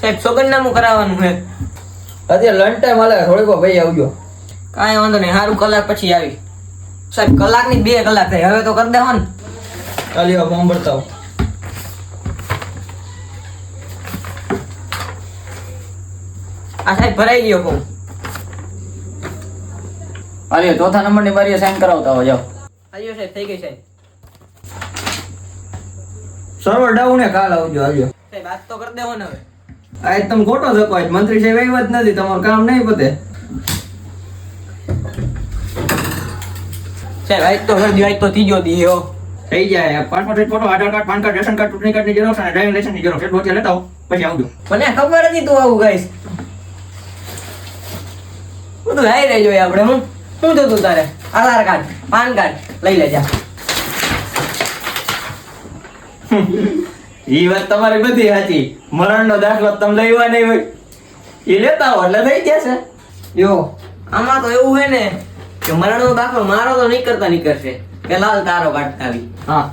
સાહેબ સોગંદનામું કરાવવાનું છે. અત્યારે લંચ ટાઈમ હાલે, થોડીક વાર ભાઈ આવજો. કાંઈ વાંધો નહીં, સારું કલાક પછી આવી. સાહેબ કલાકની 2 કલાક થઈ, હવે તો કરી દેવો ને. ચાલી ફોર્મ ભરતા આ સાહેબ ભરાઈ ગયો ફોર્મ. હાલ્યો ચોથા નંબરની બારીએ સાઈન કરાવતા હો જાઓ. આવ્યો સાહેબ, થઈ ગઈ સાહેબ. સર્વર ડાઉન હે, કાલ આવજો. હાલ્યો સાહેબ આજ તો કરી દેવો ને હવે. આજ તમે ખોટો થકો, આજ મંત્રી સાહેબ આવ્યા જ નથી, તમારું કામ નહીં પતે. સાહેબ આજ તો કરી દો, આજ તો ત્રીજો દી હો. થઈ જાય. Passport size photo, Aadhaar card, PAN card, ration card, ચૂંટણી કાર્ડની ઝેરોક્ષ અને ડ્રાઇવિંગ લાયસન્સની ઝેરોક્ષ એટલું વચ્ચે લેતા આવો, પછી આવજો. મને ખબર હતી તું આવું ગાઈસ. બધું લાઈ રહેજો આપણે. શું જોતું તારે? આધાર કાર્ડ, પાન કાર્ડ લઈ લેજા. ઈ વાત તમારી બધી સાચી. મરણનો દાખલો તમે લઈવા નહીં હોય, એ લેતા હો એટલે થઈ જશે. જો આમાં તો એવું છે ને કે મરણનો દાખલો મારો તો નહીં કરતા નીકળશે, કે લાલ તારો કાઢતા આવી. હા